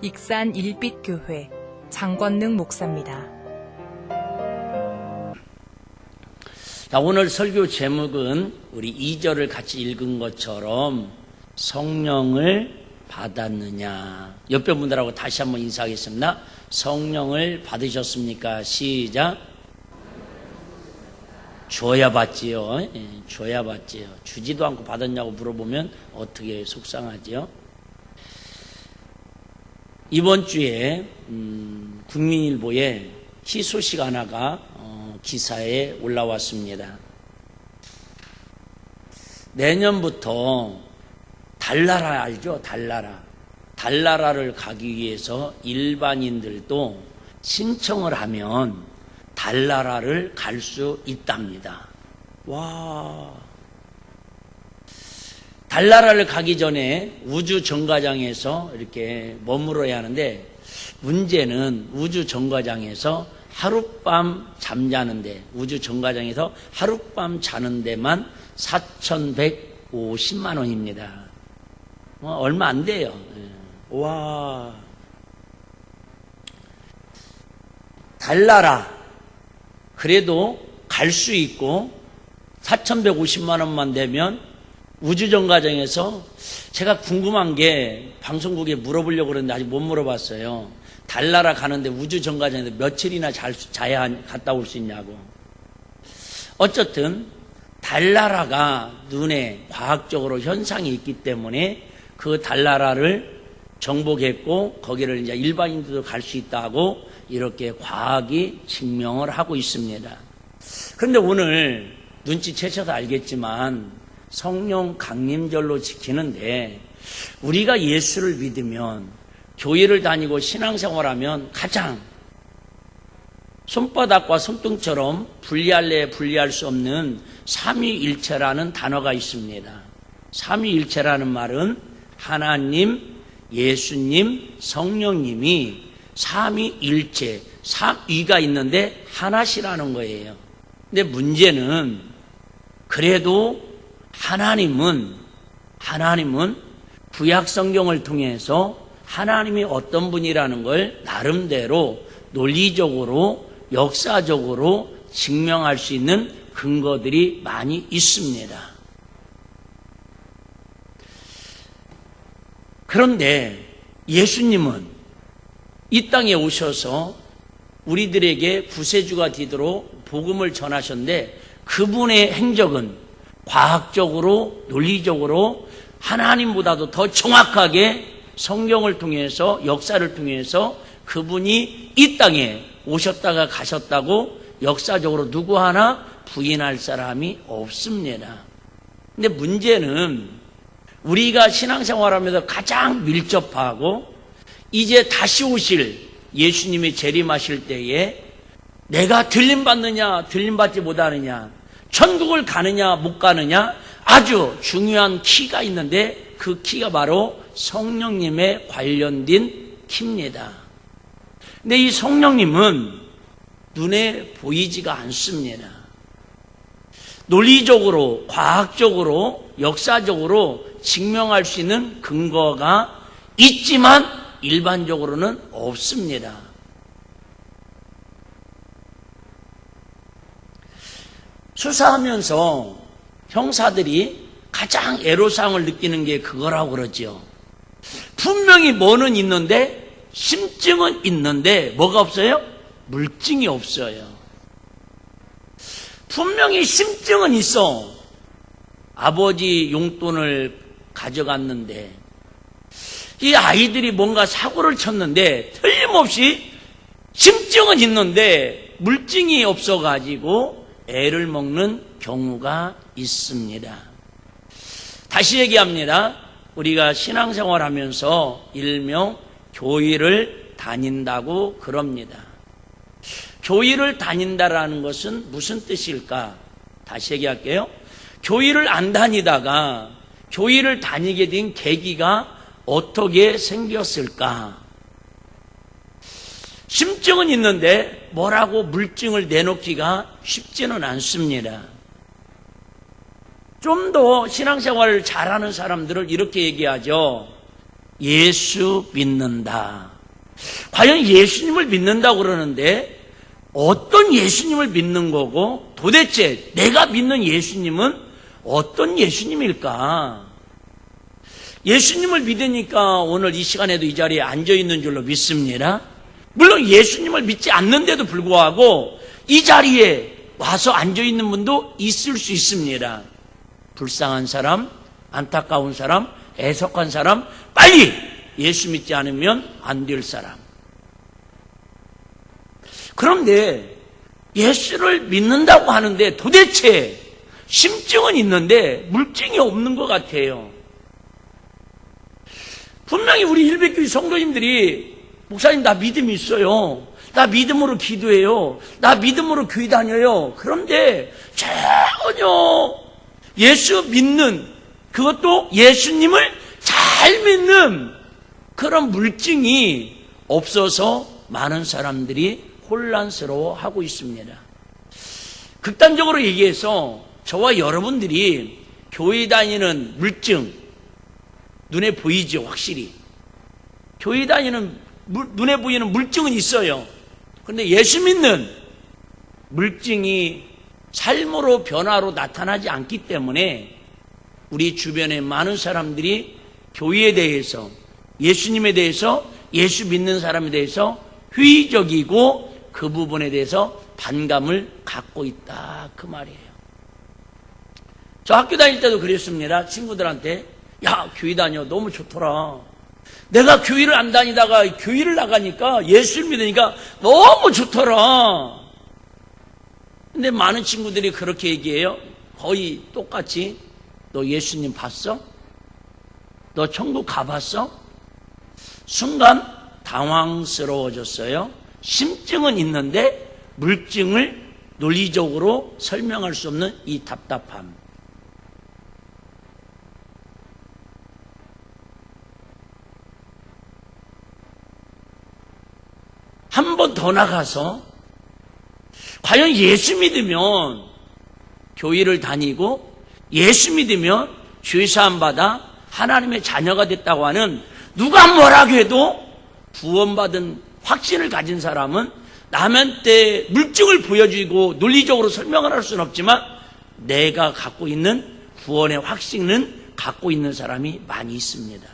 익산 일빛교회 장권능 목사입니다. 자, 오늘 설교 제목은 우리 2절을 같이 읽은 것처럼 성령을 받았느냐. 옆에 분들하고 다시 한번 인사하겠습니다. 성령을 받으셨습니까? 시작. 줘야 받지요. 줘야 받지요. 주지도 않고 받았냐고 물어보면 어떻게 속상하지요? 이번 주에 국민일보에 희소식 하나가 기사에 올라왔습니다. 내년부터 달나라 알죠? 달나라를 가기 위해서 일반인들도 신청을 하면 달나라를 갈 수 있답니다. 와, 달나라를 가기 전에 우주 정거장에서 이렇게 머물러야 하는데, 문제는 우주 정거장에서 하룻밤 잠자는데, 우주 정거장에서 하룻밤 자는 데만 4,150만 원입니다. 얼마 안 돼요. 와, 달나라 그래도 갈 수 있고 4,150만 원만 되면 우주정거장에서, 제가 궁금한 게 방송국에 물어보려고 그러는데 아직 못 물어봤어요. 달나라 가는데 우주정거장에서 며칠이나 자야 갔다 올 수 있냐고. 어쨌든 달나라가 눈에 과학적으로 현상이 있기 때문에 그 달나라를 정복했고 거기를 이제 일반인들도 갈 수 있다고 이렇게 과학이 증명을 하고 있습니다. 그런데 오늘 눈치채셔서 알겠지만 성령 강림절로 지키는데, 우리가 예수를 믿으면 교회를 다니고 신앙생활하면 가장 손바닥과 손등처럼 분리할 수 없는 삼위일체라는 단어가 있습니다. 삼위일체라는 말은 하나님, 예수님, 성령님이 삼위일체, 삼위가 있는데 하나시라는 거예요. 근데 문제는 그래도 하나님은 구약 성경을 통해서 하나님이 어떤 분이라는 걸 나름대로 논리적으로 역사적으로 증명할 수 있는 근거들이 많이 있습니다. 그런데 예수님은 이 땅에 오셔서 우리들에게 구세주가 되도록 복음을 전하셨는데, 그분의 행적은 과학적으로 논리적으로 하나님보다도 더 정확하게 성경을 통해서 역사를 통해서 그분이 이 땅에 오셨다가 가셨다고 역사적으로 누구 하나 부인할 사람이 없습니다. 근데 문제는 우리가 신앙생활하면서 가장 밀접하고 이제 다시 오실 예수님이 재림하실 때에 내가 들림받느냐 들림받지 못하느냐, 천국을 가느냐 못 가느냐, 아주 중요한 키가 있는데 그 키가 바로 성령님에 관련된 키입니다. 근데 이 성령님은 눈에 보이지가 않습니다. 논리적으로, 과학적으로, 역사적으로 증명할 수 있는 근거가 있지만 일반적으로는 없습니다. 수사하면서 형사들이 가장 애로사항을 느끼는 게 그거라고 그러죠. 분명히 뭐는 있는데, 심증은 있는데 뭐가 없어요? 물증이 없어요. 분명히 심증은 있어. 아버지 용돈을 가져갔는데, 이 아이들이 뭔가 사고를 쳤는데 틀림없이 심증은 있는데 물증이 없어가지고 애를 먹는 경우가 있습니다. 다시 얘기합니다. 우리가 신앙생활하면서 일명 교회를 다닌다고 그럽니다. 교회를 다닌다라는 것은 무슨 뜻일까? 다시 얘기할게요. 교회를 안 다니다가 교회를 다니게 된 계기가 어떻게 생겼을까? 심증은 있는데 뭐라고 물증을 내놓기가 쉽지는 않습니다. 좀 더 신앙생활을 잘하는 사람들을 이렇게 얘기하죠. 예수 믿는다. 과연 예수님을 믿는다고 그러는데 어떤 예수님을 믿는 거고 도대체 내가 믿는 예수님은 어떤 예수님일까? 예수님을 믿으니까 오늘 이 시간에도 이 자리에 앉아있는 줄로 믿습니다. 물론 예수님을 믿지 않는데도 불구하고 이 자리에 와서 앉아있는 분도 있을 수 있습니다. 불쌍한 사람, 안타까운 사람, 애석한 사람, 빨리 예수 믿지 않으면 안 될 사람. 그런데 예수를 믿는다고 하는데 도대체 심증은 있는데 물증이 없는 것 같아요. 분명히 우리 일백교회 성도님들이 목사님 나 믿음이 있어요. 나 믿음으로 기도해요. 나 믿음으로 교회 다녀요. 그런데 전혀 예수 믿는, 그것도 예수님을 잘 믿는 그런 물증이 없어서 많은 사람들이 혼란스러워하고 있습니다. 극단적으로 얘기해서 저와 여러분들이 교회 다니는 물증, 눈에 보이죠, 확실히. 교회 다니는 눈에 보이는 물증은 있어요. 그런데 예수 믿는 물증이 삶으로 변화로 나타나지 않기 때문에 우리 주변에 많은 사람들이 교회에 대해서, 예수님에 대해서, 예수 믿는 사람에 대해서 회의적이고 그 부분에 대해서 반감을 갖고 있다, 그 말이에요. 저 학교 다닐 때도 그랬습니다. 친구들한테 야, 교회 다녀, 너무 좋더라. 내가 교회를 안 다니다가 교회를 나가니까 예수를 믿으니까 너무 좋더라. 근데 많은 친구들이 그렇게 얘기해요. 거의 똑같이. 너 예수님 봤어? 너 천국 가봤어? 순간 당황스러워졌어요. 심증은 있는데 물증을 논리적으로 설명할 수 없는 이 답답함. 한 번 더 나가서 과연 예수 믿으면 교회를 다니고 예수 믿으면 죄사함 받아 하나님의 자녀가 됐다고 하는, 누가 뭐라고 해도 구원받은 확신을 가진 사람은 남한테 물증을 보여주고 논리적으로 설명을 할 수는 없지만 내가 갖고 있는 구원의 확신은 갖고 있는 사람이 많이 있습니다.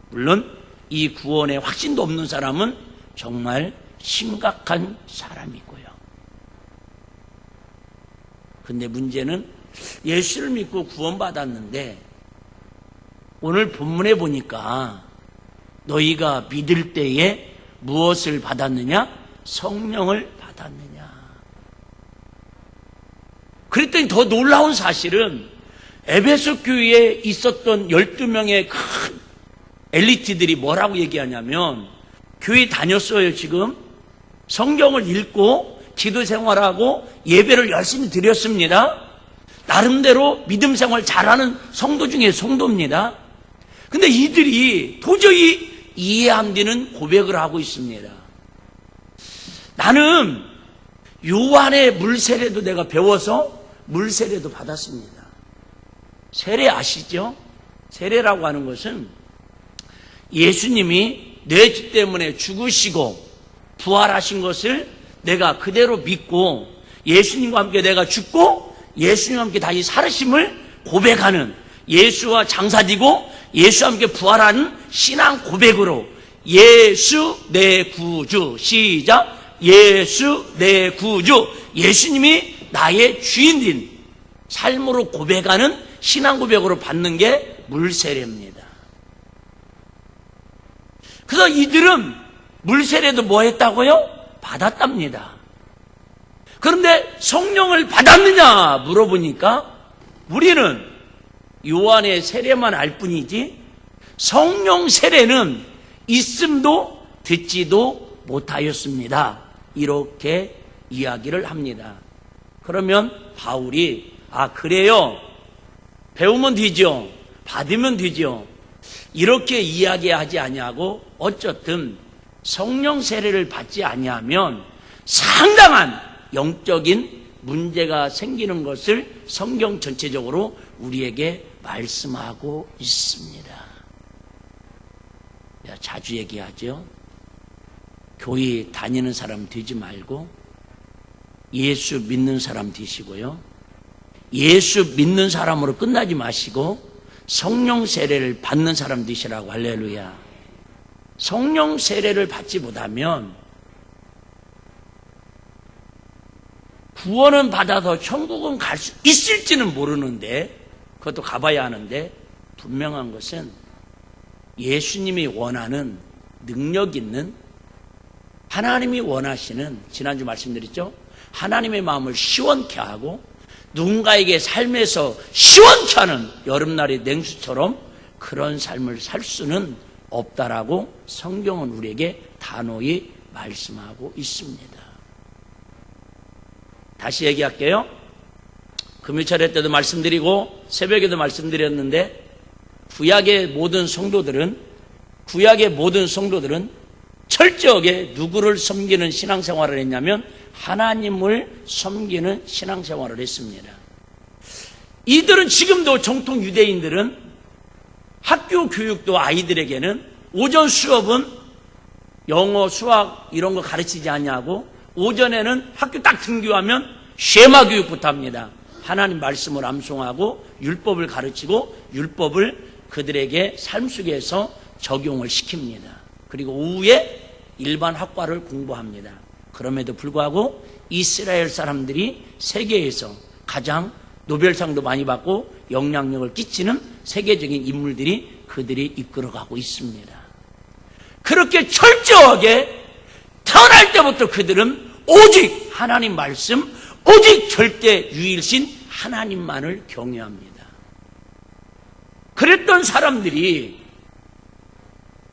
물론 이 구원의 확신도 없는 사람은 정말 심각한 사람이고요. 근데 문제는 예수를 믿고 구원받았는데 오늘 본문에 보니까 너희가 믿을 때에 무엇을 받았느냐? 성령을 받았느냐? 그랬더니 더 놀라운 사실은 에베소 교회에 있었던 12명의 큰 엘리트들이 뭐라고 얘기하냐면, 교회 다녔어요. 지금 성경을 읽고 기도 생활하고 예배를 열심히 드렸습니다. 나름대로 믿음 생활 잘하는 성도 중에 성도입니다. 근데 이들이 도저히 이해 안 되는 고백을 하고 있습니다. 나는 요한의 물세례도 내가 배워서 물세례도 받았습니다. 세례 아시죠? 세례라고 하는 것은 예수님이 내 죄 때문에 죽으시고 부활하신 것을 내가 그대로 믿고 예수님과 함께 내가 죽고 예수님과 함께 다시 살으심을 고백하는, 예수와 장사되고 예수와 함께 부활하는 신앙 고백으로 예수 내 구주, 시작, 예수 내 구주, 예수님이 나의 주인인 삶으로 고백하는 신앙 고백으로 받는 게 물세례입니다. 그래서 이들은 물세례도 뭐 했다고요? 받았답니다. 그런데 성령을 받았느냐 물어보니까 우리는 요한의 세례만 알 뿐이지 성령 세례는 있음도 듣지도 못하였습니다. 이렇게 이야기를 합니다. 그러면 바울이 그래요? 배우면 되죠. 받으면 되죠. 이렇게 이야기하지 아니하고 어쨌든 성령 세례를 받지 아니하면 상당한 영적인 문제가 생기는 것을 성경 전체적으로 우리에게 말씀하고 있습니다. 내가 자주 얘기하죠. 교회 다니는 사람 되지 말고 예수 믿는 사람 되시고요. 예수 믿는 사람으로 끝나지 마시고 성령 세례를 받는 사람 되시라고. 할렐루야. 성령 세례를 받지 못하면 구원은 받아서 천국은 갈 수 있을지는 모르는데, 그것도 가봐야 하는데, 분명한 것은 예수님이 원하는 능력 있는, 하나님이 원하시는, 지난주 말씀드렸죠? 하나님의 마음을 시원케 하고 누군가에게 삶에서 시원케 하는 여름날의 냉수처럼 그런 삶을 살 수는 없다라고 성경은 우리에게 단호히 말씀하고 있습니다. 다시 얘기할게요. 금요 차례 때도 말씀드리고 새벽에도 말씀드렸는데, 구약의 모든 성도들은 철저하게 누구를 섬기는 신앙생활을 했냐면 하나님을 섬기는 신앙생활을 했습니다. 이들은 지금도 정통 유대인들은 학교 교육도 아이들에게는 오전 수업은 영어, 수학 이런 거 가르치지 않냐고, 오전에는 학교 딱 등교하면 쉐마 교육부터 합니다. 하나님 말씀을 암송하고 율법을 가르치고 율법을 그들에게 삶 속에서 적용을 시킵니다. 그리고 오후에 일반 학과를 공부합니다. 그럼에도 불구하고 이스라엘 사람들이 세계에서 가장 노벨상도 많이 받고 영향력을 끼치는 세계적인 인물들이 그들이 이끌어가고 있습니다. 그렇게 철저하게 태어날 때부터 그들은 오직 하나님 말씀, 오직 절대 유일신 하나님만을 경외합니다. 그랬던 사람들이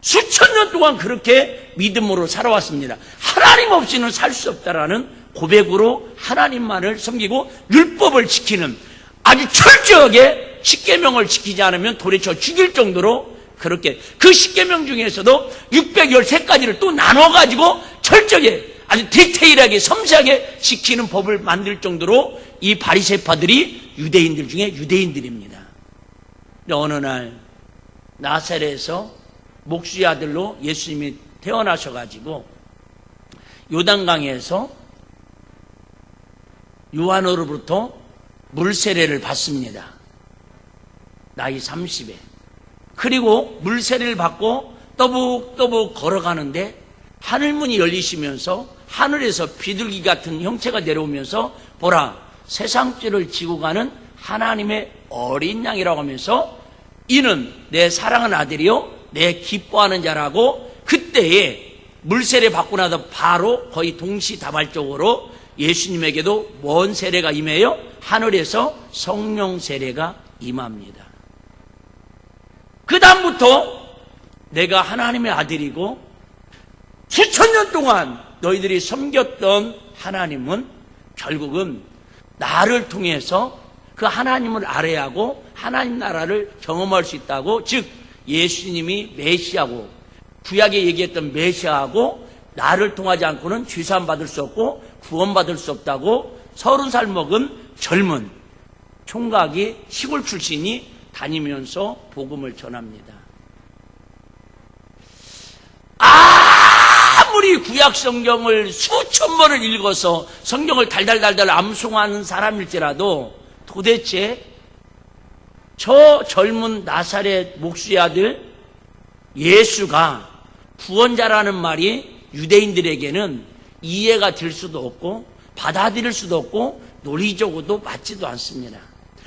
수천 년 동안 그렇게 믿음으로 살아왔습니다. 하나님 없이는 살 수 없다라는 고백으로 하나님만을 섬기고 율법을 지키는, 아주 철저하게 십계명을 지키지 않으면 도리쳐 죽일 정도로 그렇게, 그 십계명 중에서도 613가지를 또 나눠가지고 철저하게 아주 디테일하게 섬세하게 지키는 법을 만들 정도로 이 바리새파들이 유대인들 중에 유대인들입니다. 근데 어느 날 나사렛에서 목수의 아들로 예수님이 태어나셔가지고 요단강에서 요한으로부터 물세례를 받습니다. 나이 30에. 그리고 물세례를 받고 떠북떠북 걸어가는데 하늘문이 열리시면서 하늘에서 비둘기 같은 형체가 내려오면서 보라, 세상죄를 지고 가는 하나님의 어린 양이라고 하면서 이는 내 사랑하는 아들이요 내 기뻐하는 자라고, 그때에 물세례 받고 나서 바로 거의 동시다발적으로 예수님에게도 뭔 세례가 임해요? 하늘에서 성령 세례가 임합니다. 그 다음부터 내가 하나님의 아들이고 수천 년 동안 너희들이 섬겼던 하나님은 결국은 나를 통해서 그 하나님을 알아야 하고 하나님 나라를 경험할 수 있다고, 즉 예수님이 메시아고 구약에 얘기했던 메시아하고 나를 통하지 않고는 죄사함 받을 수 없고 구원받을 수 없다고 30살 먹은 젊은 총각이 시골 출신이 다니면서 복음을 전합니다. 아무리 구약 성경을 수천 번을 읽어서 성경을 달달달달 암송하는 사람일지라도 도대체 저 젊은 나사렛 목수의 아들 예수가 구원자라는 말이 유대인들에게는 이해가 될 수도 없고 받아들일 수도 없고 논리적으로도 맞지도 않습니다.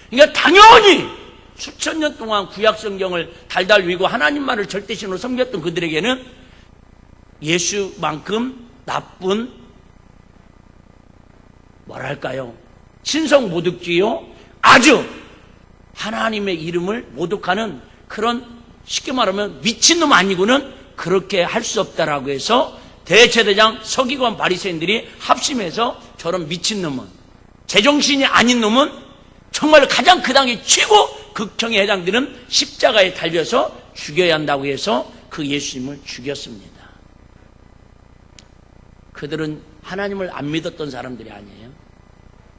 그러니까 당연히 수천 년 동안 구약 성경을 달달 외우고 하나님만을 절대신으로 섬겼던 그들에게는 예수만큼 나쁜, 뭐랄까요, 신성 모독죄요, 아주 하나님의 이름을 모독하는 그런, 쉽게 말하면 미친놈 아니고는 그렇게 할 수 없다라고 해서 대제사장 서기관 바리새인들이 합심해서 저런 미친놈은, 제정신이 아닌 놈은 정말 가장 그 당의 최고 극형에 해당되는 십자가에 달려서 죽여야 한다고 해서 그 예수님을 죽였습니다. 그들은 하나님을 안 믿었던 사람들이 아니에요.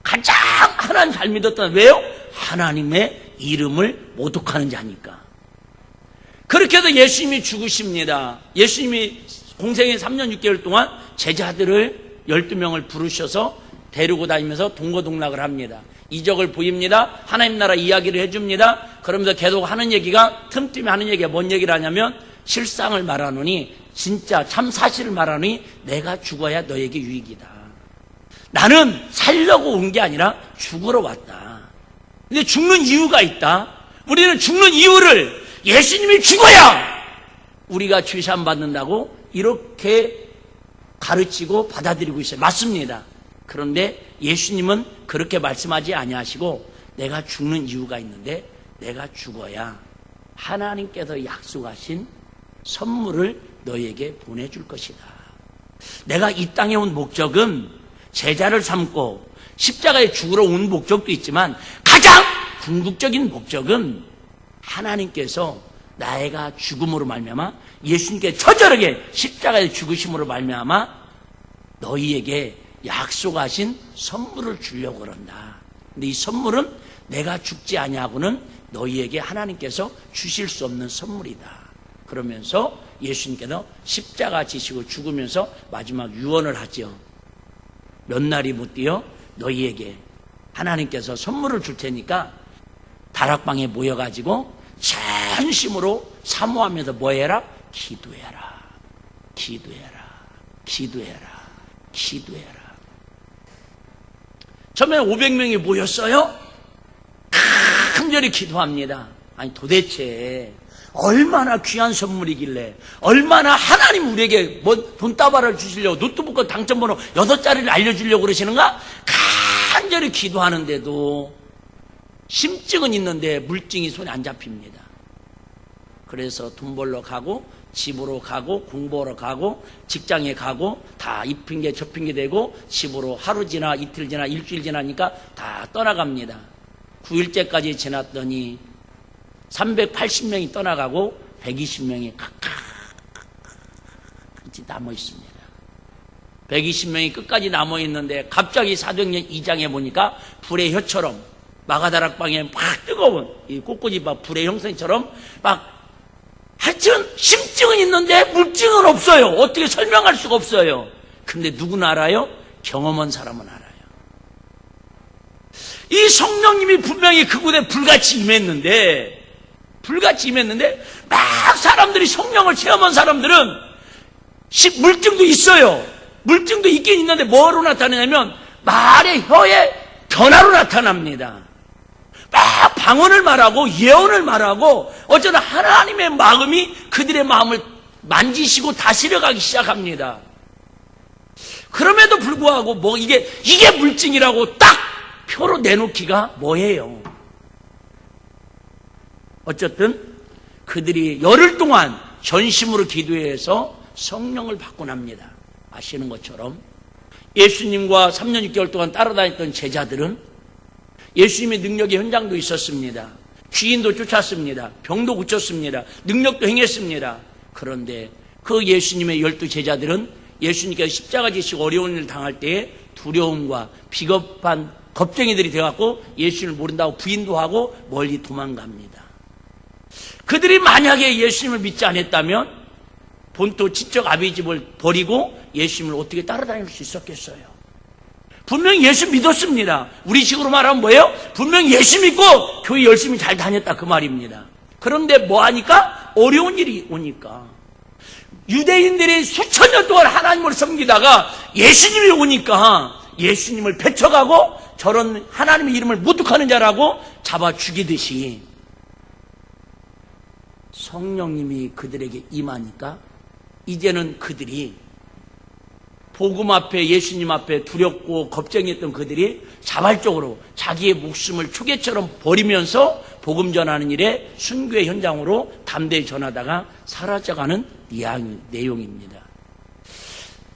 가장 하나님 잘 믿었던, 왜요? 하나님의 이름을 모독하는 자니까. 그렇게 해서 예수님이 죽으십니다. 예수님이 공생의 3년 6개월 동안 제자들을 12명을 부르셔서 데리고 다니면서 동거동락을 합니다. 이적을 보입니다. 하나님 나라 이야기를 해줍니다. 그러면서 계속 하는 얘기가, 틈틈이 하는 얘기가 뭔 얘기를 하냐면 실상을 말하노니, 진짜 참 사실을 말하노니 내가 죽어야 너에게 유익이다. 나는 살려고 온 게 아니라 죽으러 왔다. 근데 죽는 이유가 있다. 우리는 죽는 이유를 예수님이 죽어야 우리가 죄사함 받는다고 이렇게 가르치고 받아들이고 있어요. 맞습니다. 그런데 예수님은 그렇게 말씀하지 아니하시고 내가 죽는 이유가 있는데 내가 죽어야 하나님께서 약속하신 선물을 너에게 보내줄 것이다. 내가 이 땅에 온 목적은 제자를 삼고 십자가에 죽으러 온 목적도 있지만 가장 궁극적인 목적은 하나님께서 나애가 죽음으로 말미암아 예수님께 처절하게 십자가에 죽으심으로 말미암아 너희에게 약속하신 선물을 주려고 그런다. 근데 이 선물은 내가 죽지 아니하고는 너희에게 하나님께서 주실 수 없는 선물이다. 그러면서 예수님께서 십자가 지시고 죽으면서 마지막 유언을 하죠. 몇 날이 못 뛰어 너희에게 하나님께서 선물을 줄 테니까 다락방에 모여가지고 전심으로 사모하면서 뭐 해라? 기도해라. 기도해라. 기도해라. 기도해라. 처음에 500명이 모였어요. 간절히 기도합니다. 아니 도대체 얼마나 귀한 선물이길래, 얼마나 하나님 우리에게 뭐 돈다발을 주시려고 노트북과 당첨번호 6자리를 알려주려고 그러시는가? 간절히 기도하는데도 심증은 있는데 물증이 손에 안 잡힙니다. 그래서 돈 벌러 가고 집으로 가고 공부하러 가고 직장에 가고 다 이 핑계 저 핑계 대고 집으로 하루 지나 이틀 지나 일주일 지나니까 다 떠나갑니다. 9일째까지 지났더니 380명이 떠나가고 120명이 각각 남아 있습니다. 120명이 끝까지 남아 있는데 갑자기 사도행전 2장에 보니까 불의 혀처럼 마가다락방에 막 뜨거운 이 꽃꽂이밭 불의 형상처럼 막 하여튼 심증은 있는데 물증은 없어요. 어떻게 설명할 수가 없어요. 근데 누구는 알아요? 경험한 사람은 알아요. 이 성령님이 분명히 그곳에 불같이 임했는데 막 사람들이 성령을 체험한 사람들은 물증도 있어요. 물증도 있긴 있는데 뭐로 나타나냐면 말의 혀의 변화로 나타납니다. 막 방언을 말하고 예언을 말하고 어쩌나 하나님의 마음이 그들의 마음을 만지시고 다스려가기 시작합니다. 그럼에도 불구하고 뭐 이게 물증이라고 딱 표로 내놓기가 뭐예요? 어쨌든 그들이 열흘 동안 전심으로 기도해서 성령을 받고 납니다. 아시는 것처럼 예수님과 3년 6개월 동안 따라다녔던 제자들은 예수님의 능력의 현장도 있었습니다. 귀인도 쫓았습니다. 병도 고쳤습니다. 능력도 행했습니다. 그런데 그 예수님의 12제자들은 예수님께서 십자가 지시고 어려운 일을 당할 때에 두려움과 비겁한 겁쟁이들이 되어갖고 예수님을 모른다고 부인도 하고 멀리 도망갑니다. 그들이 만약에 예수님을 믿지 않았다면 본토 친척 아비 집을 버리고 예수님을 어떻게 따라다닐 수 있었겠어요? 분명히 예수 믿었습니다. 우리 식으로 말하면 뭐예요? 분명히 예수 믿고 교회 열심히 잘 다녔다 그 말입니다. 그런데 뭐 하니까? 어려운 일이 오니까. 유대인들이 수천 년 동안 하나님을 섬기다가 예수님이 오니까 예수님을 배척하고 저런 하나님의 이름을 모독하는 자라고 잡아 죽이듯이 성령님이 그들에게 임하니까 이제는 그들이 복음 앞에 예수님 앞에 두렵고 겁쟁이했던 그들이 자발적으로 자기의 목숨을 초계처럼 버리면서 복음 전하는 일에 순교의 현장으로 담대히 전하다가 사라져가는 내용입니다.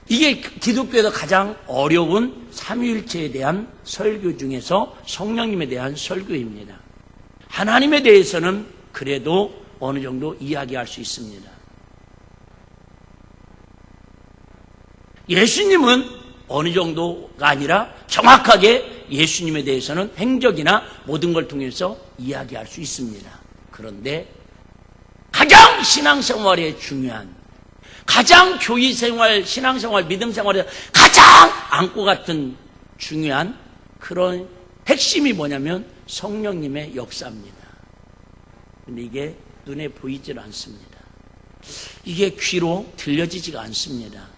이게 기독교에서 가장 어려운 삼위일체에 대한 설교 중에서 성령님에 대한 설교입니다. 하나님에 대해서는 그래도 어느 정도 이야기할 수 있습니다. 예수님은 어느 정도가 아니라 정확하게 예수님에 대해서는 행적이나 모든 걸 통해서 이야기할 수 있습니다. 그런데 가장 신앙생활에 중요한, 가장 교회생활, 신앙생활, 믿음생활에 가장 안고 같은 중요한 그런 핵심이 뭐냐면 성령님의 역사입니다. 근데 이게 눈에 보이질 않습니다. 이게 귀로 들려지지가 않습니다.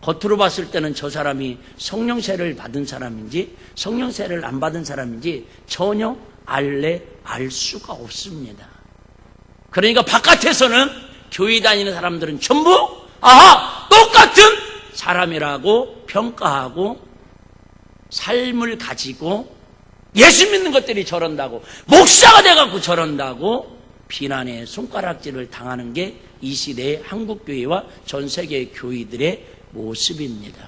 겉으로 봤을 때는 저 사람이 성령세를 받은 사람인지 성령세를 안 받은 사람인지 전혀 알 수가 없습니다. 그러니까 바깥에서는 교회 다니는 사람들은 전부 똑같은 사람이라고 평가하고 삶을 가지고 예수 믿는 것들이 저런다고, 목사가 돼갖고 저런다고 비난의 손가락질을 당하는 게 이 시대의 한국교회와 전 세계 교회들의 모습입니다.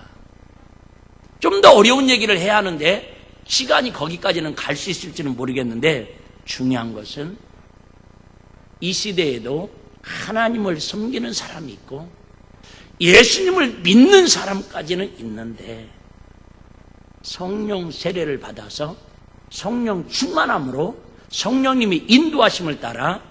좀 더 어려운 얘기를 해야 하는데 시간이 거기까지는 갈 수 있을지는 모르겠는데, 중요한 것은 이 시대에도 하나님을 섬기는 사람이 있고 예수님을 믿는 사람까지는 있는데, 성령 세례를 받아서 성령 충만함으로 성령님이 인도하심을 따라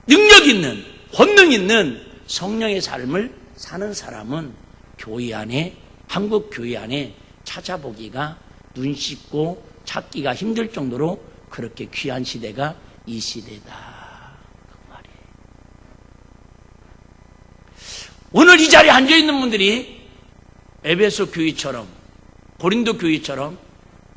능력 있는, 권능 있는 성령의 삶을 사는 사람은 교회 안에, 한국 교회 안에 찾아보기가, 눈 씻고 찾기가 힘들 정도로 그렇게 귀한 시대가 이 시대다, 그 말이에요. 오늘 이 자리에 앉아있는 분들이 에베소 교회처럼, 고린도 교회처럼,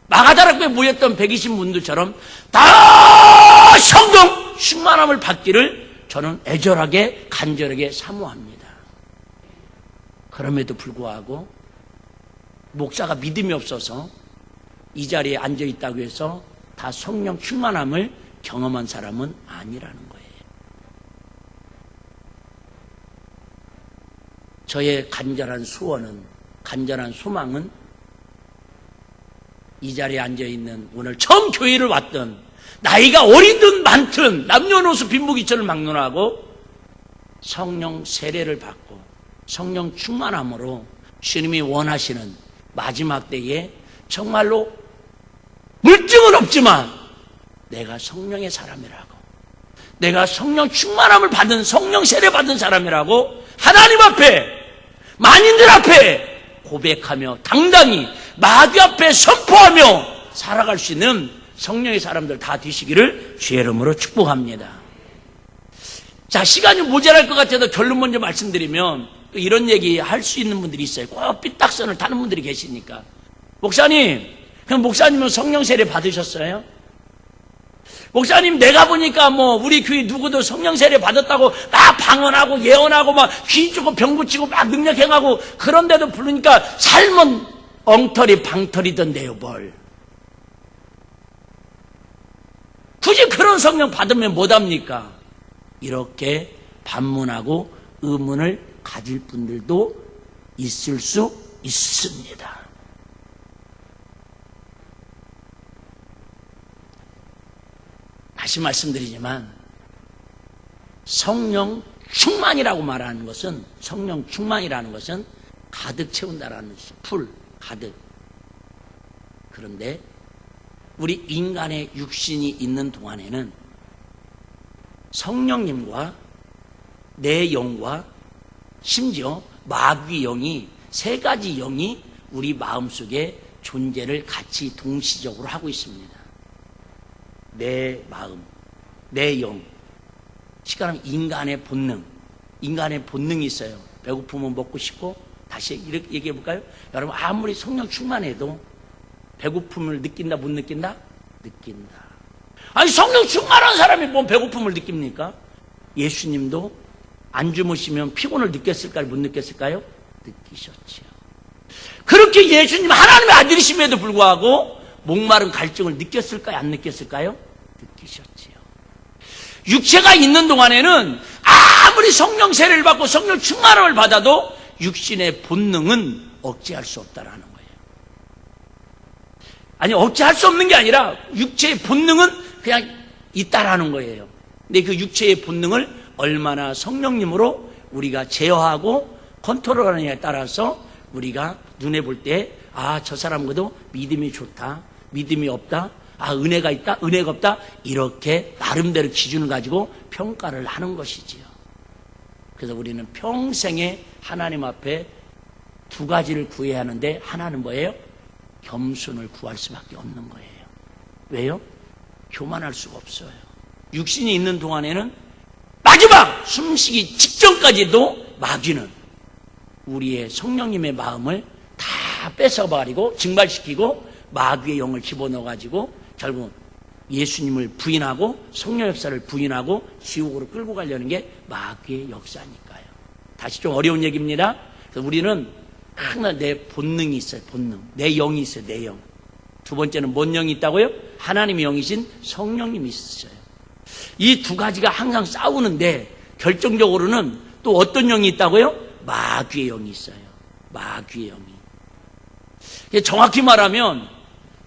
마가다락교에 모였던 120분들처럼 다 성령 충만함을 받기를 저는 애절하게, 간절하게 사모합니다. 그럼에도 불구하고 목사가 믿음이 없어서 이 자리에 앉아있다고 해서 다 성령 충만함을 경험한 사람은 아니라는 거예요. 저의 간절한 소원은, 간절한 소망은 이 자리에 앉아있는, 오늘 처음 교회를 왔던, 나이가 어리든 많든 남녀노소 빈부귀천을 막론하고 성령 세례를 받고 성령 충만함으로 주님이 원하시는 마지막 때에 정말로 물증은 없지만 내가 성령의 사람이라고, 내가 성령 충만함을 받은, 성령 세례 받은 사람이라고 하나님 앞에, 만인들 앞에 고백하며 당당히 마귀 앞에 선포하며 살아갈 수 있는 성령의 사람들 다 되시기를 주의 이름으로 축복합니다. 자, 시간이 모자랄 것 같아서 결론 먼저 말씀드리면, 이런 얘기 할 수 있는 분들이 있어요. 꼭 삐딱선을 타는 분들이 계시니까. 목사님, 그럼 목사님은 성령 세례 받으셨어요? 목사님, 내가 보니까 우리 교회 누구도 성령 세례 받았다고 막 방언하고 예언하고 막 귀 쫓고 병 고치고 막 능력 행하고 그런데도 부르니까 삶은 엉터리 방터리던데요, 뭘. 굳이 그런 성령 받으면 못합니까? 이렇게 반문하고 의문을 가질 분들도 있을 수 있습니다. 다시 말씀드리지만 성령 충만이라고 말하는 것은, 성령 충만이라는 것은 가득 채운다라는 뜻이에요. 풀, 가득. 그런데 우리 인간의 육신이 있는 동안에는 성령님과 내 영과 심지어 마귀 영이, 세 가지 영이 우리 마음속에 존재를 같이 동시적으로 하고 있습니다. 내 마음, 내 영, 시간은 인간의 본능, 인간의 본능이 있어요. 배고프면 먹고 싶고, 다시 이렇게 얘기해 볼까요? 여러분, 아무리 성령 충만해도 배고픔을 느낀다, 못 느낀다? 느낀다. 아니, 성령 충만한 사람이 뭔 배고픔을 느낍니까? 예수님도 안 주무시면 피곤을 느꼈을까요? 못 느꼈을까요? 느끼셨지요. 그렇게 예수님 하나님의 아들이심에도 불구하고 목마른 갈증을 느꼈을까요? 안 느꼈을까요? 느끼셨지요. 육체가 있는 동안에는 아무리 성령 세례를 받고 성령 충만함을 받아도 육신의 본능은 억제할 수 없다라는 거예요. 아니, 억제할 수 없는 게 아니라 육체의 본능은 그냥 있다라는 거예요. 근데 그 육체의 본능을 얼마나 성령님으로 우리가 제어하고 컨트롤하느냐에 따라서 우리가 눈에 볼 때, 아, 저 사람과도 믿음이 좋다, 믿음이 없다, 아, 은혜가 있다, 은혜가 없다, 이렇게 나름대로 기준을 가지고 평가를 하는 것이지요. 그래서 우리는 평생에 하나님 앞에 두 가지를 구해야 하는데, 하나는 뭐예요? 겸손을 구할 수밖에 없는 거예요. 왜요? 교만할 수가 없어요. 육신이 있는 동안에는 마지막 숨쉬기 직전까지도 마귀는 우리의 성령님의 마음을 다 뺏어버리고 증발시키고 마귀의 영을 집어넣어가지고 결국 예수님을 부인하고 성령 역사를 부인하고 지옥으로 끌고 가려는 게 마귀의 역사니까요. 다시 좀 어려운 얘기입니다. 그래서 우리는 항상 내 본능이 있어요. 본능. 내 영이 있어요. 내 영. 두 번째는 뭔 영이 있다고요? 하나님의 영이신 성령님이 있어요. 이 두 가지가 항상 싸우는데 결정적으로는 또 어떤 영이 있다고요? 마귀의 영이 있어요. 마귀의 영이. 정확히 말하면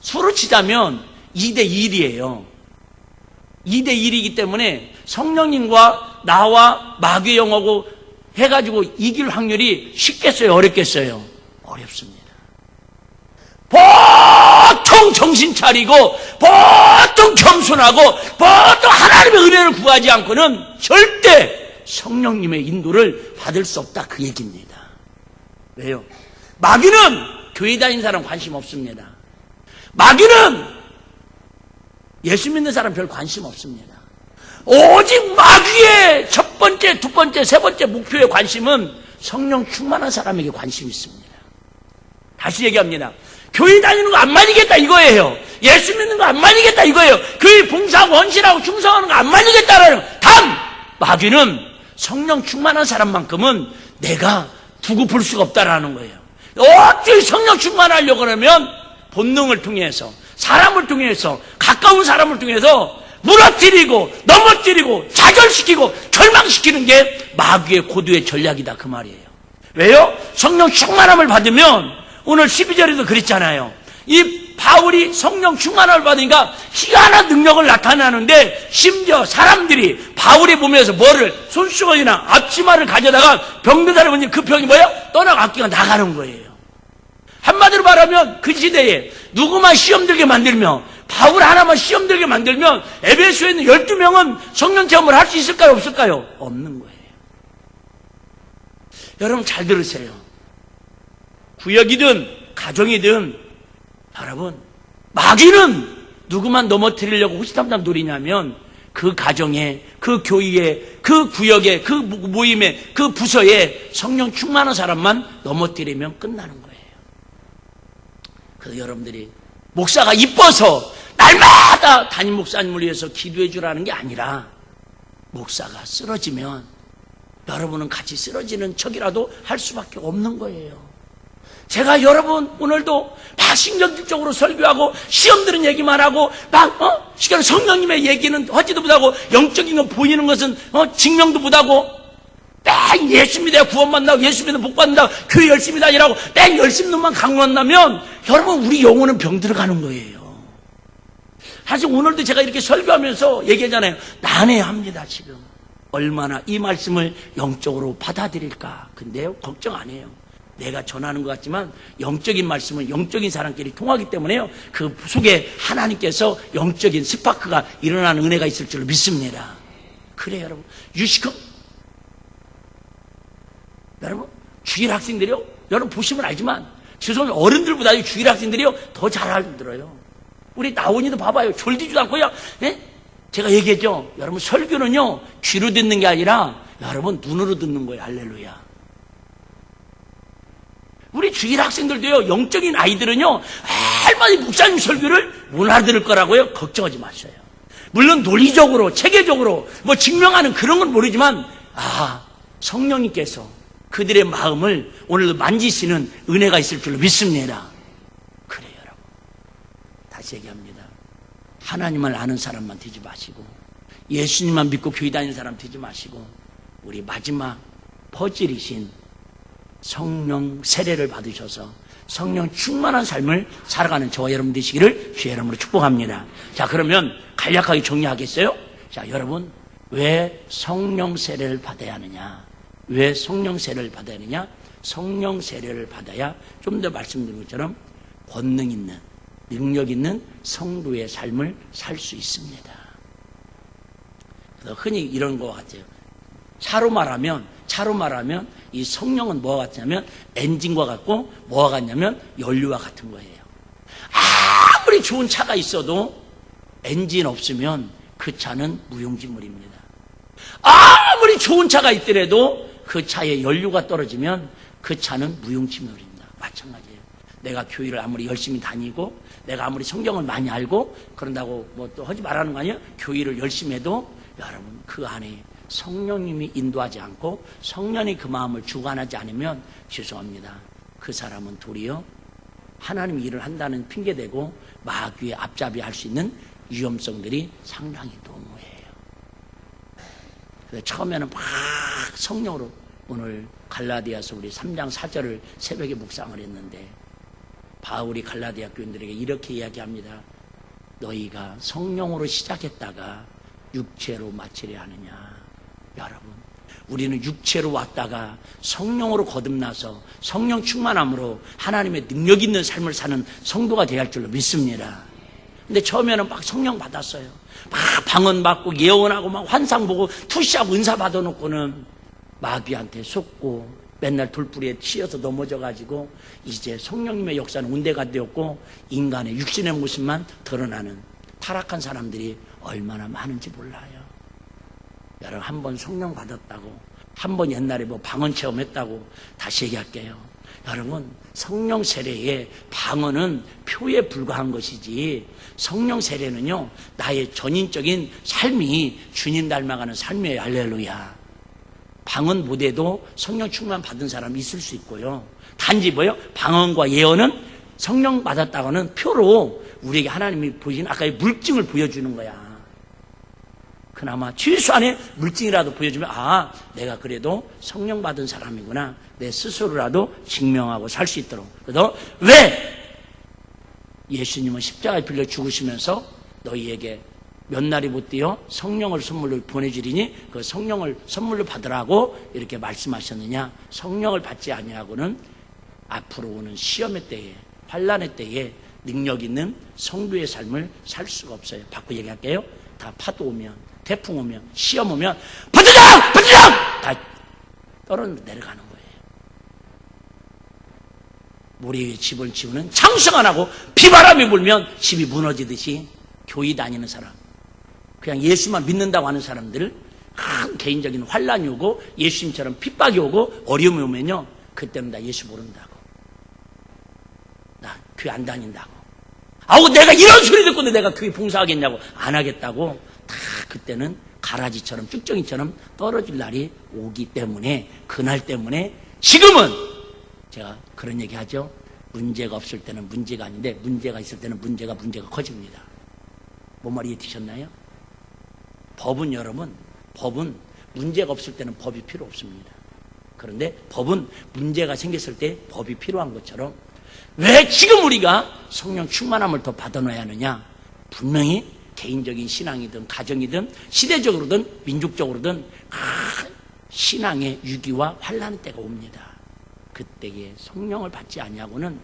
수로 치자면 2대 1이에요. 2대 1이기 때문에 성령님과 나와 마귀의 영하고 해가지고 이길 확률이 쉽겠어요? 어렵겠어요? 어렵습니다. 보통 정신 차리고 보통 겸손하고 보통 하나님의 은혜를 구하지 않고는 절대 성령님의 인도를 받을 수 없다, 그 얘기입니다. 왜요? 마귀는 교회 다니는 사람 관심 없습니다. 마귀는 예수 믿는 사람 별 관심 없습니다. 오직 마귀의 첫 번째, 두 번째, 세 번째 목표의 관심은 성령 충만한 사람에게 관심이 있습니다. 다시 얘기합니다. 교회 다니는 거 안 말리겠다 이거예요. 예수 믿는 거 안 말리겠다 이거예요. 교회 봉사하고 헌신하고 충성하는 거 안 말리겠다라는, 단 마귀는 성령 충만한 사람만큼은 내가 두고 볼 수가 없다라는 거예요. 어떻게 성령 충만하려고 그러면 본능을 통해서, 사람을 통해서, 가까운 사람을 통해서 무너뜨리고 넘어뜨리고 좌절시키고 절망시키는 게 마귀의 고도의 전략이다, 그 말이에요. 왜요? 성령 충만함을 받으면, 오늘 12절에도 그랬잖아요. 이 바울이 성령 충만함을 받으니까 희한한 능력을 나타나는데, 심지어 사람들이 바울이 보면서 뭐를, 손수건이나 앞치마를 가져다가 병든 사람은 그 병이 뭐야? 떠나고 악기가 나가는 거예요. 한마디로 말하면 그 시대에 누구만 시험 들게 만들며, 바울 하나만 시험 들게 만들면 에베소에 있는 12명은 성령 체험을 할 수 있을까요? 없을까요? 없는 거예요. 여러분 잘 들으세요. 구역이든 가정이든, 여러분 마귀는 누구만 넘어뜨리려고 호시탐탐 노리냐면 그 가정에, 그 교회에, 그 구역에, 그 모임에, 그 부서에 성령 충만한 사람만 넘어뜨리면 끝나는 거예요. 그래서 여러분들이 목사가 이뻐서 날마다 담임 목사님을 위해서 기도해 주라는 게 아니라, 목사가 쓰러지면 여러분은 같이 쓰러지는 척이라도 할 수밖에 없는 거예요. 제가 여러분 오늘도 막 신경질적으로 설교하고 시험 들은 얘기만 하고 막 시간 성령님의 얘기는 하지도 못하고 영적인 거 보이는 것은 증명도 못하고 뺑 예수 믿어야 구원 만나고 예수 믿으면 복 받는다, 교회 열심히 다니라고 뺑 열심 놈만 강론한다면 여러분 우리 영혼은 병 들어가는 거예요. 사실 오늘도 제가 이렇게 설교하면서 얘기하잖아요. 난해합니다. 지금 얼마나 이 말씀을 영적으로 받아들일까. 근데요, 걱정 안 해요. 내가 전하는 것 같지만 영적인 말씀은 영적인 사람끼리 통하기 때문에요, 그 속에 하나님께서 영적인 스파크가 일어나는 은혜가 있을 줄로 믿습니다. 그래요 여러분. 여러분 주일 학생들이요, 여러분 보시면 알지만 죄송해요, 어른들보다 주일 학생들이요 더 잘 알들어요. 우리 나온이도 봐봐요. 졸지도 않고요. 예? 제가 얘기했죠. 여러분 설교는요 귀로 듣는 게 아니라 여러분 눈으로 듣는 거예요. 할렐루야. 우리 주일 학생들도요, 영적인 아이들은요, 할머니 목사님 설교를 못 알아들을 거라고요. 걱정하지 마세요. 물론 논리적으로, 체계적으로 뭐 증명하는 그런 건 모르지만, 성령님께서 그들의 마음을 오늘도 만지시는 은혜가 있을 줄로 믿습니다. 그래요, 여러분. 다시 얘기합니다. 하나님을 아는 사람만 되지 마시고, 예수님만 믿고 교회 다니는 사람 되지 마시고, 우리 마지막 퍼즐이신 성령 세례를 받으셔서 성령 충만한 삶을 살아가는 저와 여러분 되시기를 주의 이름으로 축복합니다. 자, 그러면 간략하게 정리하겠어요? 자, 여러분 왜 성령 세례를 받아야 하느냐? 왜 성령 세례를 받아야 하느냐? 성령 세례를 받아야 좀 더 말씀드린 것처럼 권능 있는 능력 있는 성도의 삶을 살 수 있습니다. 그래서 흔히 이런 것 같아요. 차로 말하면 이 성령은 뭐와 같냐면 엔진과 같고 뭐와 같냐면 연료와 같은 거예요. 아무리 좋은 차가 있어도 엔진 없으면 그 차는 무용지물입니다. 아무리 좋은 차가 있더라도 그 차에 연료가 떨어지면 그 차는 무용지물입니다. 마찬가지예요. 내가 교회를 아무리 열심히 다니고 내가 아무리 성경을 많이 알고 그런다고 뭐 또 하지 말라는 거 아니에요? 교회를 열심히 해도 여러분 그 안에 성령님이 인도하지 않고 성령이 그 마음을 주관하지 않으면 죄송합니다. 그 사람은 도리어 하나님 일을 한다는 핑계대고 마귀의 앞잡이할 수 있는 위험성들이 상당히 너무해요. 그래서 처음에는 막 성령으로 오늘 갈라디아서 우리 3장 4절을 새벽에 묵상을 했는데 바울이 갈라디아 교인들에게 이렇게 이야기합니다. 너희가 성령으로 시작했다가 육체로 마치려 하느냐. 여러분, 우리는 육체로 왔다가 성령으로 거듭나서 성령 충만함으로 하나님의 능력 있는 삶을 사는 성도가 되어야 할 줄로 믿습니다. 근데 처음에는 막 성령 받았어요. 막 방언 받고 예언하고 막 환상 보고 투시하고 은사 받아놓고는 마귀한테 속고 맨날 돌부리에 치여서 넘어져가지고 이제 성령님의 역사는 운대가 되었고 인간의 육신의 모습만 드러나는 타락한 사람들이 얼마나 많은지 몰라요. 여러분, 한 번 성령 받았다고, 한 번 옛날에 뭐 방언 체험했다고 다시 얘기할게요. 여러분, 성령 세례의 방언은 표에 불과한 것이지 성령 세례는요 나의 전인적인 삶이 주님 닮아가는 삶이에요. 할렐루야. 방언 못해도 성령 충만 받은 사람이 있을 수 있고요. 단지 뭐예요? 방언과 예언은 성령 받았다고는 표로 우리에게 하나님이 보여주신 아까의 물증을 보여주는 거야. 그나마 최소한의 물증이라도 보여주면 아, 내가 그래도 성령 받은 사람이구나. 내 스스로라도 증명하고 살 수 있도록. 그래서 왜 예수님은 십자가에 빌려 죽으시면서 너희에게 몇 날이 못 되어 성령을 선물로 보내주리니 그 성령을 선물로 받으라고 이렇게 말씀하셨느냐. 성령을 받지 아니하고는 앞으로 오는 시험의 때에, 환난의 때에 능력 있는 성도의 삶을 살 수가 없어요. 바꿔 얘기할게요. 다 파도 오면, 태풍 오면, 시험 오면 부드장 다 떨어 내려가는 거예요. 모래 위에 집을 지우는 창수가 나고 비바람이 불면 집이 무너지듯이 교회 다니는 사람, 그냥 예수만 믿는다고 하는 사람들, 큰 개인적인 환난이 오고 예수님처럼 핍박이 오고 어려움이 오면요 그때는 나 예수 모른다고, 나 교회 안 다닌다고, 아우 내가 이런 소리 듣고 내가 교회 봉사하겠냐고, 안 하겠다고 다 그때는 가라지처럼 쭉정이처럼 떨어질 날이 오기 때문에, 그날 때문에 지금은 제가 그런 얘기 하죠. 문제가 없을 때는 문제가 아닌데 문제가 있을 때는 문제가 커집니다. 뭔 말이 드셨나요? 법은 여러분, 법은 문제가 없을 때는 법이 필요 없습니다. 그런데 법은 문제가 생겼을 때 법이 필요한 것처럼 왜 지금 우리가 성령 충만함을 더 받아놔야 하느냐? 분명히 개인적인 신앙이든 가정이든 시대적으로든 민족적으로든 신앙의 위기와 환난 때가 옵니다. 그때에 성령을 받지 아니하고는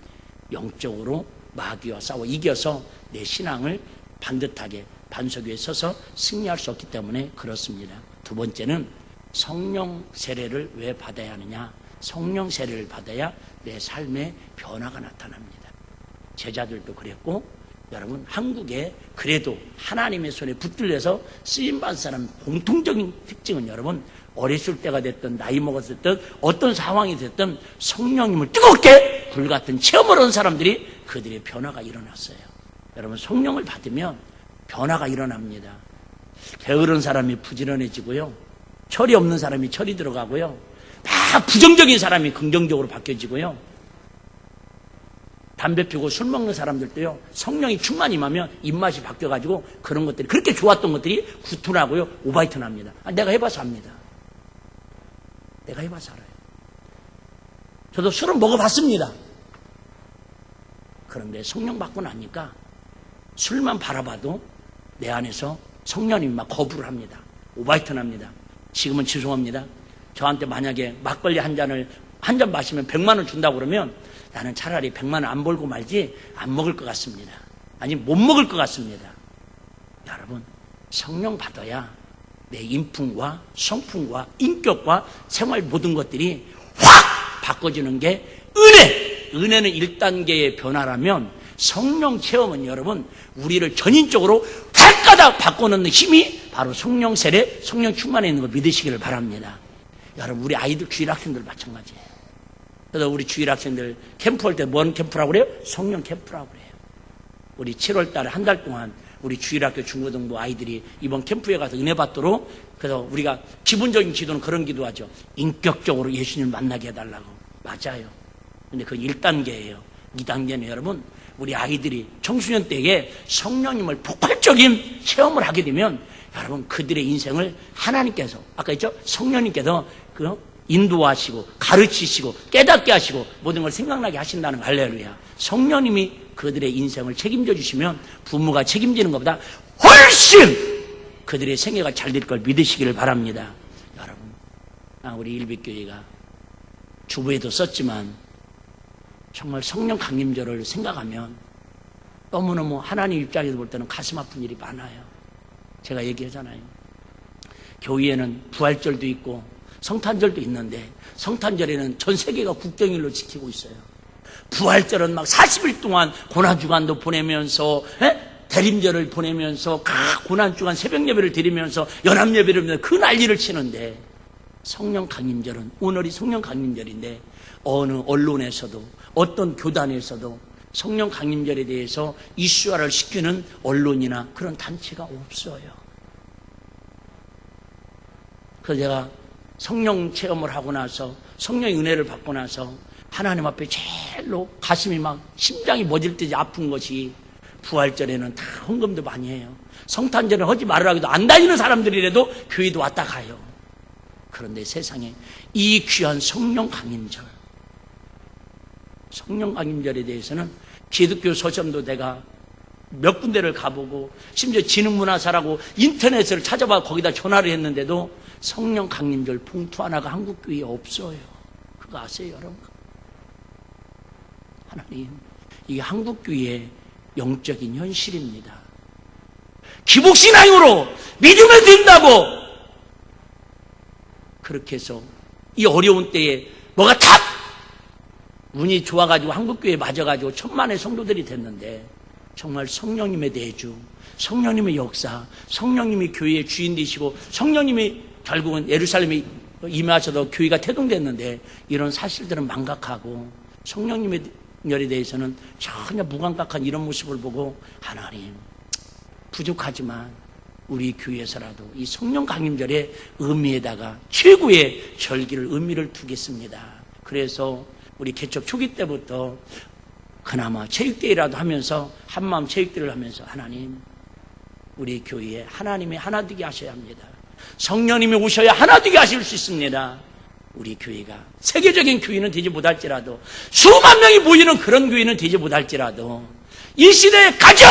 영적으로 마귀와 싸워 이겨서 내 신앙을 반듯하게 반석 위에 서서 승리할 수 없기 때문에 그렇습니다. 두 번째는 성령 세례를 왜 받아야 하느냐? 성령 세례를 받아야 내 삶의 변화가 나타납니다. 제자들도 그랬고, 여러분 한국에 그래도 하나님의 손에 붙들려서 쓰임받은 사람 공통적인 특징은 여러분, 어렸을 때가 됐든 나이 먹었을 때 어떤 상황이 됐든 성령님을 뜨겁게 불같은 체험을 한 사람들이 그들의 변화가 일어났어요. 여러분, 성령을 받으면 변화가 일어납니다. 게으른 사람이 부지런해지고요, 철이 없는 사람이 철이 들어가고요, 다 부정적인 사람이 긍정적으로 바뀌어지고요, 담배 피우고 술 먹는 사람들도요 성령이 충만히 임하면 입맛이 바뀌어가지고 그런 것들이, 그렇게 좋았던 것들이 구토나고요 오바이트 납니다. 내가 해봐서 압니다. 내가 해봐서 알아요. 저도 술은 먹어봤습니다. 그런데 성령 받고 나니까 술만 바라봐도 내 안에서 성령님이 막 거부를 합니다. 오바이트 납니다. 지금은 죄송합니다. 저한테 만약에 막걸리 한 잔 마시면 100만 원 준다고 그러면 나는 차라리 100만 원 안 벌고 말지 안 먹을 것 같습니다. 아니 못 먹을 것 같습니다. 여러분, 성령 받아야 내 인품과 성품과 인격과 생활 모든 것들이 확 바꿔지는 게 은혜! 은혜는 1단계의 변화라면 성령 체험은 여러분 우리를 전인적으로 발가닥 바꿔놓는 힘이 바로 성령 세례, 성령 충만에 있는 걸 믿으시기를 바랍니다. 여러분, 우리 아이들 주일학생들 마찬가지예요. 그래서 우리 주일학생들 캠프할 때 뭔 캠프라고 그래요? 성령 캠프라고 그래요. 우리 7월 달에 한 달 동안 우리 주일학교 중고등부 아이들이 이번 캠프에 가서 은혜 받도록, 그래서 우리가 기본적인 기도는 그런 기도하죠. 인격적으로 예수님을 만나게 해달라고. 맞아요. 근데 그건 1단계예요. 2단계는 여러분, 우리 아이들이 청소년 때에 성령님을 폭발적인 체험을 하게 되면 여러분 그들의 인생을 하나님께서, 아까 했죠? 성령님께서 인도하시고 가르치시고 깨닫게 하시고 모든 걸 생각나게 하신다는 거. 할렐루야. 성령님이 그들의 인생을 책임져 주시면 부모가 책임지는 것보다 훨씬 그들의 생애가 잘 될 걸 믿으시기를 바랍니다. 여러분, 우리 일빛교회가 주부에도 썼지만 정말 성령 강림절을 생각하면 너무너무 하나님 입장에서 볼 때는 가슴 아픈 일이 많아요. 제가 얘기하잖아요. 교회에는 부활절도 있고 성탄절도 있는데 성탄절에는 전 세계가 국경일로 지키고 있어요. 부활절은 막 40일 동안 고난주간도 보내면서 대림절을 보내면서 각 고난주간 새벽예배를 드리면서 연합예배를 하면서 그 난리를 치는데 성령 강림절은 오늘이 성령 강림절인데 어느 언론에서도 어떤 교단에서도 성령 강림절에 대해서 이슈화를 시키는 언론이나 그런 단체가 없어요. 그래서 제가 성령 체험을 하고 나서 성령의 은혜를 받고 나서 하나님 앞에 제일로 가슴이 막 심장이 멎을 듯이 아픈 것이 부활절에는 다 헌금도 많이 해요. 성탄절은 하지 말으라 해도 안 다니는 사람들이라도 교회도 왔다 가요. 그런데 세상에 이 귀한 성령 강림절, 성령 강림절에 대해서는 기독교 서점도 내가 몇 군데를 가보고 심지어 진흥문화사라고 인터넷을 찾아봐 거기다 전화를 했는데도 성령 강림절 봉투 하나가 한국 교회에 없어요. 그거 아세요, 여러분? 하나님, 이게 한국 교회의 영적인 현실입니다. 기복신앙으로 믿으면 된다고 그렇게 해서 이 어려운 때에 뭐가 탁 운이 좋아가지고 한국교회에 맞아가지고 천만의 성도들이 됐는데 정말 성령님의 내주, 성령님의 역사, 성령님이 교회의 주인 되시고 성령님이 결국은 예루살렘에 임하셔서 교회가 태동됐는데 이런 사실들은 망각하고 성령님의 열에 대해서는 전혀 무감각한 이런 모습을 보고 하나님 부족하지만 우리 교회에서라도 이 성령 강림절의 의미에다가 최고의 절기를 의미를 두겠습니다. 그래서 우리 개척 초기 때부터 그나마 체육대회라도 하면서 한마음 체육대회를 하면서 하나님 우리 교회에 하나님이 하나 되게 하셔야 합니다. 성령님이 오셔야 하나 되게 하실 수 있습니다. 우리 교회가 세계적인 교회는 되지 못할지라도 수만 명이 모이는 그런 교회는 되지 못할지라도 이 시대에 가장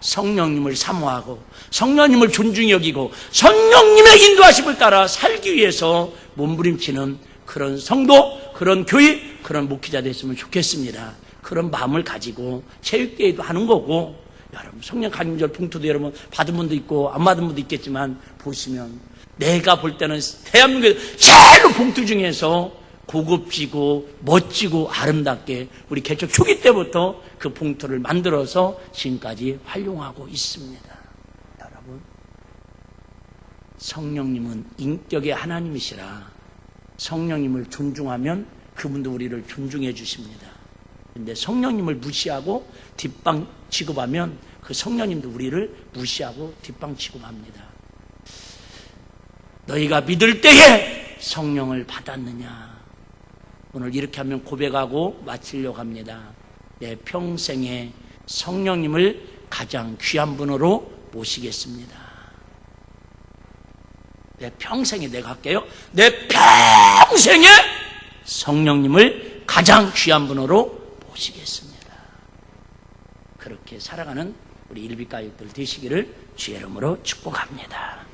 성령님을 사모하고 성령님을 존중히 여기고 성령님의 인도하심을 따라 살기 위해서 몸부림치는 그런 성도, 그런 교회, 그런 목회자 됐으면 좋겠습니다. 그런 마음을 가지고 체육대회도 하는 거고 여러분 성령 강림절 봉투도 여러분 받은 분도 있고 안 받은 분도 있겠지만 보시면 내가 볼 때는 대한민국에서 제일로 봉투 중에서 고급지고 멋지고 아름답게 우리 개척 초기 때부터 그 봉투를 만들어서 지금까지 활용하고 있습니다. 여러분 성령님은 인격의 하나님이시라 성령님을 존중하면 그분도 우리를 존중해 주십니다. 그런데 성령님을 무시하고 뒷방 취급하면 그 성령님도 우리를 무시하고 뒷방 취급합니다. 너희가 믿을 때에 성령을 받았느냐? 오늘 이렇게 하면 고백하고 마치려고 합니다. 내 평생에 성령님을 가장 귀한 분으로 모시겠습니다. 내 평생에 내가 할게요. 내 평생에 성령님을 가장 귀한 분으로 모시겠습니다. 그렇게 살아가는 우리 일빛가족들 되시기를 주의 이름으로 축복합니다.